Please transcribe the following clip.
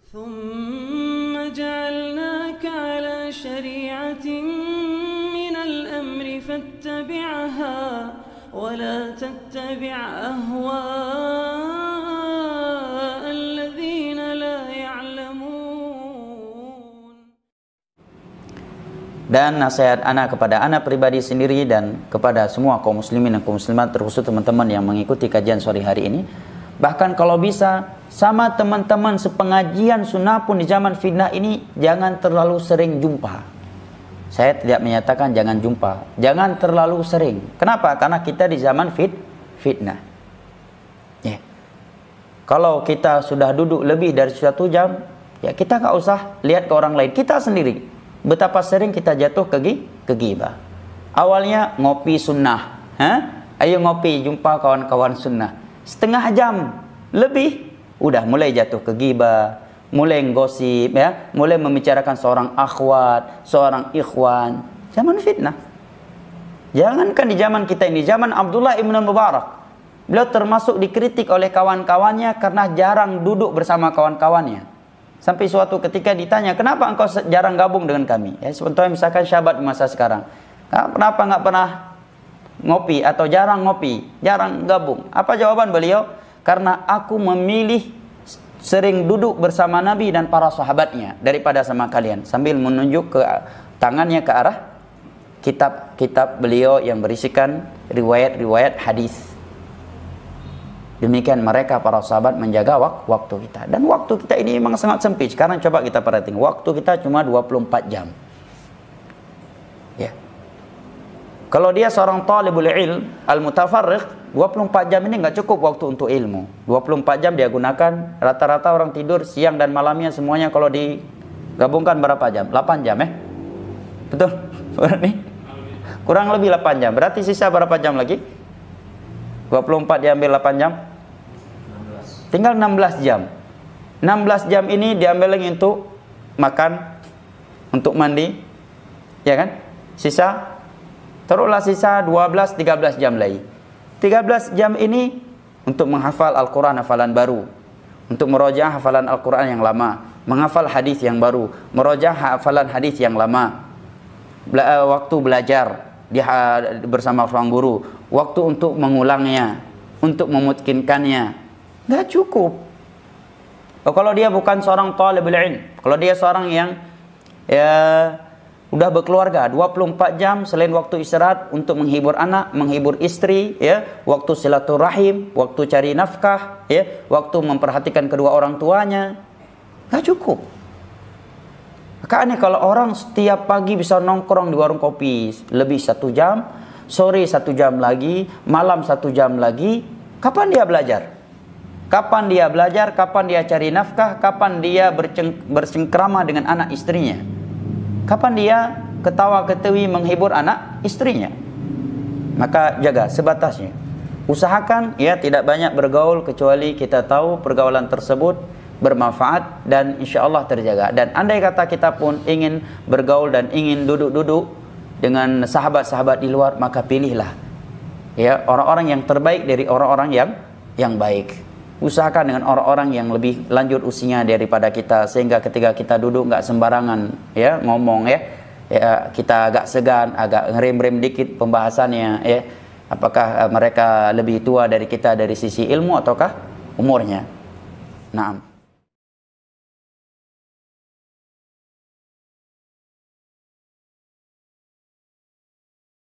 ثم جعلناك على شريعة من الأمر فاتبعها ولا تتبع أهواء الذين لا يعلمون. Dan nasihat anak kepada anak pribadi sendiri dan kepada semua kaum muslimin dan kaum muslimat, terkhusus teman-teman yang mengikuti kajian sore hari ini, bahkan kalau bisa sama teman-teman sepengajian sunnah pun di zaman fitnah ini, jangan terlalu sering jumpa. Saya tidak menyatakan jangan jumpa, jangan terlalu sering. Kenapa? Karena kita di zaman fitnah. Kalau kita sudah duduk lebih dari 1 jam, ya kita nggak usah lihat ke orang lain, kita sendiri. Betapa sering kita jatuh ke ghibah. Awalnya ngopi sunnah, ayo ngopi, jumpa kawan-kawan sunnah. Setengah jam lebih, udah mulai jatuh ke ghibah, mulai gosip, ya, mulai membicarakan seorang akhwat, seorang ikhwan. Zaman fitnah. Jangankan di zaman kita ini, zaman Abdullah ibn Mubarak, beliau termasuk dikritik oleh kawan-kawannya karena jarang duduk bersama kawan-kawannya. Sampai suatu ketika ditanya, kenapa engkau jarang gabung dengan kami? Ya, sebetulnya misalkan syahabat masa sekarang, kenapa nggak pernah ngopi atau jarang ngopi, jarang gabung? Apa jawaban beliau? Karena aku memilih sering duduk bersama Nabi dan para sahabatnya daripada sama kalian. Sambil menunjuk ke tangannya ke arah kitab-kitab beliau yang berisikan riwayat-riwayat hadis. Demikian mereka para sahabat menjaga waktu kita. Dan waktu kita ini memang sangat sempit. Sekarang coba kita perhatiin, waktu kita cuma 24 jam. Ya. Kalau dia seorang talibul ilm al-mutafarriq, 24 jam ini nggak cukup waktu untuk ilmu. 24 jam dia gunakan, rata-rata orang tidur siang dan malamnya semuanya kalau digabungkan berapa jam? 8 jam, betul? Berarti kurang lebih 8 jam. Berarti sisa berapa jam lagi? 24 diambil 8 jam? 16. Tinggal 16 jam. 16 jam ini diambil lagi untuk makan, untuk mandi, ya kan? Taruhlah sisa 12-13 jam lagi. 13 jam ini untuk menghafal Al-Quran hafalan baru, untuk merojaah hafalan Al-Quran yang lama, menghafal hadis yang baru, merojaah hafalan hadis yang lama, waktu belajar bersama seorang guru, waktu untuk mengulangnya, untuk memutkinkannya, nggak cukup. Kalau dia bukan seorang talibul ilm, kalau dia seorang yang udah berkeluarga, 24 jam selain waktu istirahat untuk menghibur anak, menghibur istri, ya, waktu silaturahim, waktu cari nafkah, ya, waktu memperhatikan kedua orang tuanya, nggak cukup. Makanya kalau orang setiap pagi bisa nongkrong di warung kopi lebih 1 jam, sore 1 jam lagi, malam 1 jam lagi, kapan dia belajar? Kapan dia belajar? Kapan dia cari nafkah? Kapan dia bersengkrama dengan anak istrinya? Kapan dia ketawa-ketawi menghibur anak istrinya? Maka jaga sebatasnya. Usahakan ya tidak banyak bergaul kecuali kita tahu pergaulan tersebut bermanfaat dan insya Allah terjaga. Dan andai kata kita pun ingin bergaul dan ingin duduk-duduk dengan sahabat-sahabat di luar, maka pilihlah ya orang-orang yang terbaik dari orang-orang yang baik. Usahakan dengan orang-orang yang lebih lanjut usianya daripada kita, sehingga ketika kita duduk nggak sembarangan ya ngomong, ya kita agak segan, agak ngerem-rem dikit pembahasannya, ya apakah mereka lebih tua dari kita dari sisi ilmu ataukah umurnya. Naam.